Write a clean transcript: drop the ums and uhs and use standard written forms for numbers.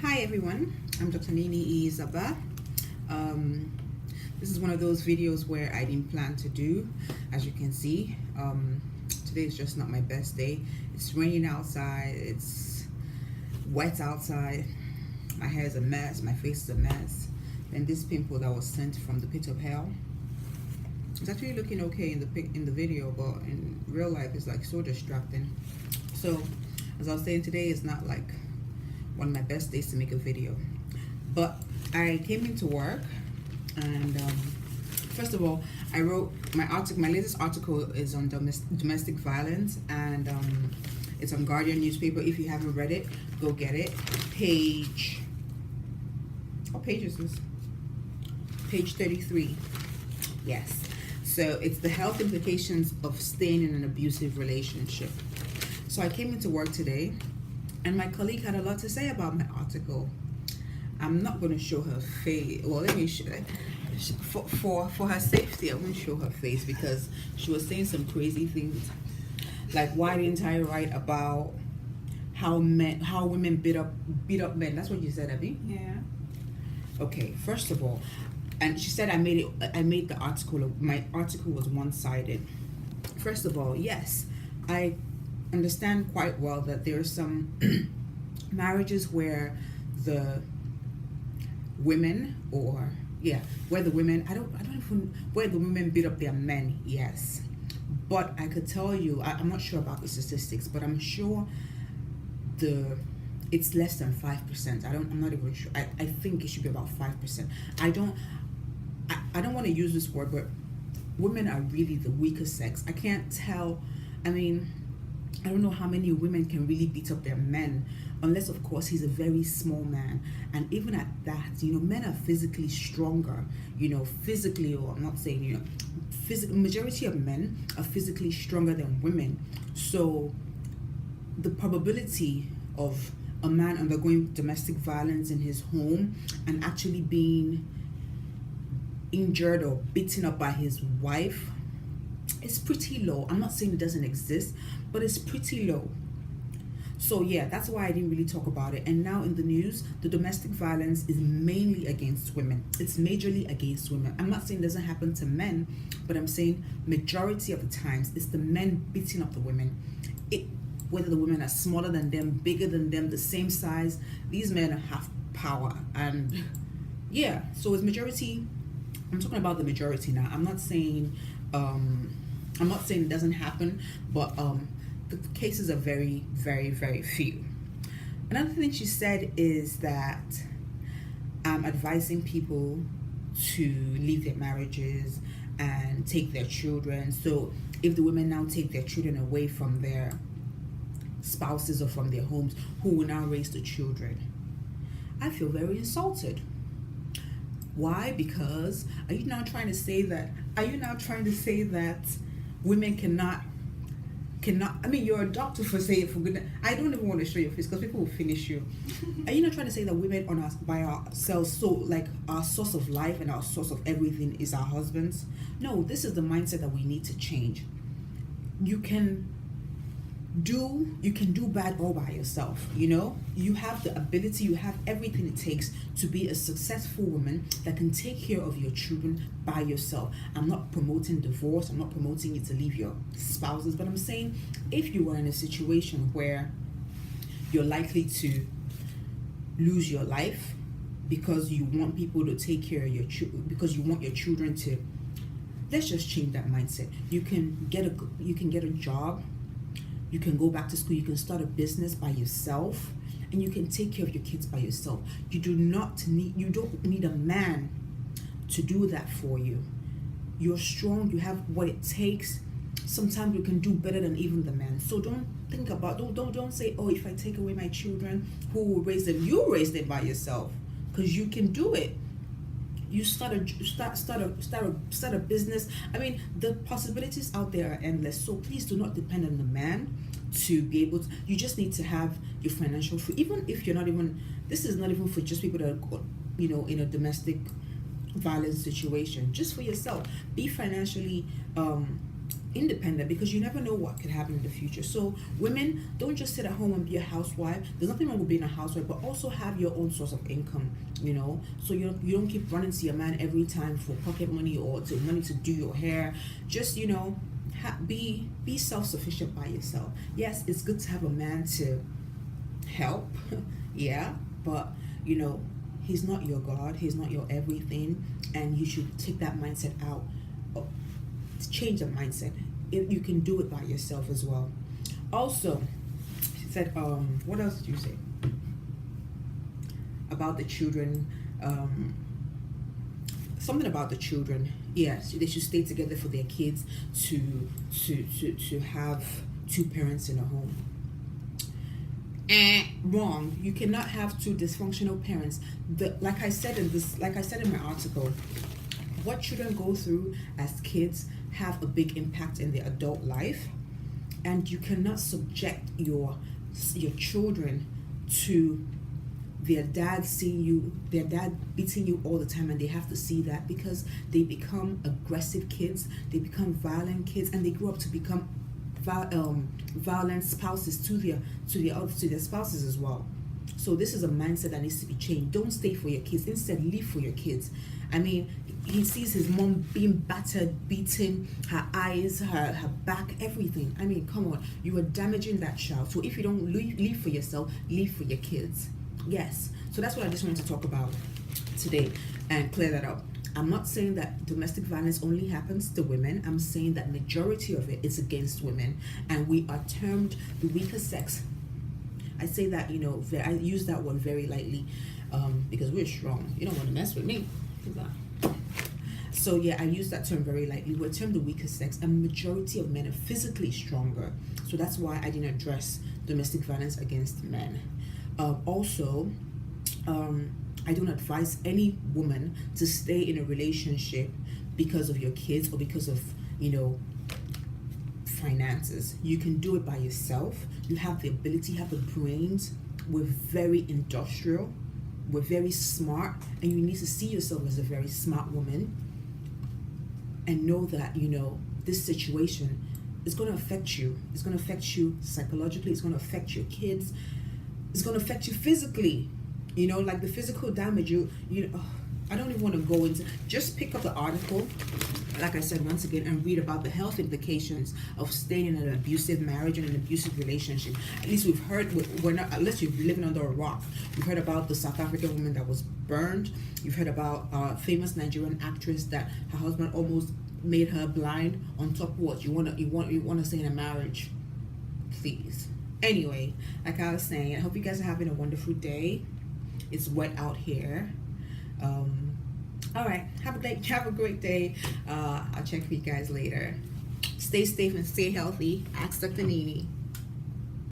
Hi everyone, I'm Dr. Nini Izaba. Um, this is one of those videos where I didn't plan to do. As you can see, today is just not my best day. It's raining outside, it's wet outside, my hair is a mess, my face is a mess. And this pimple that was sent from the pit of hell, it's actually looking okay in the video, but in real life it's like so distracting. So as I was saying, today is not like one of my best days to make a video, but I came into work and first of all, I wrote my article. My latest article is on domestic violence, and it's on Guardian newspaper. If you haven't read it, go get it. What page is this? Page 33. Yes. So it's the health implications of staying in an abusive relationship. So I came into work today, and my colleague had a lot to say about my article. I'm not going to show her face. Well, let me show it. For her safety, I won't show her face because she was saying some crazy things. Like, why didn't I write about how women beat up men? That's what you said, Abby? Yeah. Okay, first of all, and she said I made the article, my article was one-sided. First of all, yes, I understand quite well that there are some marriages where the women where the women beat up their men, yes. But I could tell you, I'm not sure about the statistics, but I'm sure it's less than 5%. I'm not even sure. I think it should be about 5%. I don't want to use this word, but women are really the weaker sex. I can't tell. I mean, I don't know how many women can really beat up their men, unless of course he's a very small man. And even at that, men are physically stronger, physically, or I'm not saying, majority of men are physically stronger than women. So the probability of a man undergoing domestic violence in his home and actually being injured or beaten up by his wife is pretty low. I'm not saying it doesn't exist, but it's pretty low. So yeah, that's why I didn't really talk about it. And now in the news, the domestic violence is mainly against women. It's majorly against women. I'm not saying it doesn't happen to men, but I'm saying majority of the times it's the men beating up the women. Whether the women are smaller than them, bigger than them, the same size, these men have power. And yeah, so it's majority. I'm talking about the majority now. I'm not saying it doesn't happen, but the cases are very, very, very few. Another thing she said is that I'm advising people to leave their marriages and take their children. So if the women now take their children away from their spouses or from their homes, who will now raise the children? I feel very insulted. Why? Because are you now trying to say that women cannot I mean, you're a doctor, for saying, for goodness, I don't even want to show your face because people will finish you. Are you not trying to say that women by ourselves, so like our source of life and our source of everything is our husbands? No, this is the mindset that we need to change. You can do bad all by yourself. You have the ability, you have everything it takes to be a successful woman that can take care of your children by yourself. I'm not promoting divorce, I'm not promoting you to leave your spouses, but I'm saying if you are in a situation where you're likely to lose your life because you want people to take care of your children, because you want your children to, let's just change that mindset. You can get a job, you can go back to school, you can start a business by yourself, and you can take care of your kids by yourself. You don't need a man to do that for you. You're strong, you have what it takes. Sometimes you can do better than even the man. So don't say, oh, if I take away my children, who will raise them? You raise them by yourself, because you can do it. You start a business. I mean, the possibilities out there are endless. So please do not depend on the man to be able to. You just need to have your financial freedom. Even if you're not even. This is not even for just people that are, in a domestic violence situation. Just for yourself, be financially independent, because you never know what could happen in the future. So women, don't just sit at home and be a housewife. There's nothing wrong with being a housewife, but also have your own source of income, so you don't keep running to your man every time for pocket money or to money to do your hair. Just be self-sufficient by yourself. Yes, it's good to have a man to help. Yeah, but he's not your God, he's not your everything, and you should take that mindset out. Change the mindset. You can do it by yourself as well. Also, she said, what else did you say about the children? Something about the children. Yes, they should stay together for their kids to have two parents in a home. Wrong. You cannot have two dysfunctional parents. Like I said in my article, what children go through as kids have a big impact in their adult life, and you cannot subject your children to their dad beating you all the time, and they have to see that, because they become aggressive kids, they become violent kids, and they grow up to become violent spouses to their spouses as well. So this is a mindset that needs to be changed. Don't stay for your kids, instead leave for your kids. I mean, he sees his mom being battered, beaten, her eyes, her back, everything. I mean, come on, you are damaging that child. So if you don't leave for yourself, leave for your kids. Yes. So that's what I just wanted to talk about today and clear that up. I'm not saying that domestic violence only happens to women. I'm saying that majority of it is against women, and we are termed the weaker sex. I say that, I use that word very lightly, because we're strong. You don't want to mess with me. So yeah, I use that term very lightly. We're termed the weaker sex, and majority of men are physically stronger. So that's why I didn't address domestic violence against men. Also, I don't advise any woman to stay in a relationship because of your kids or because of, finances. You can do it by yourself. You have the ability, you have the brains. We're very industrial. We're very smart, and you need to see yourself as a very smart woman and know that, this situation is going to affect you. It's going to affect you psychologically. It's going to affect your kids. It's going to affect you physically. Like the physical damage, I don't even want to go into. Just pick up the article, like I said once again, and read about the health implications of staying in an abusive marriage and an abusive relationship. At least we've heard, unless you're living under a rock, we've heard about the South African woman that was burned. You've heard about a famous Nigerian actress that her husband almost made her blind. On top of what you want to stay in a marriage, please. Anyway, like I was saying, I hope you guys are having a wonderful day. It's wet out here. All right, have a great day. I'll check for you guys later. Stay safe and stay healthy. Ask Dr. Nini.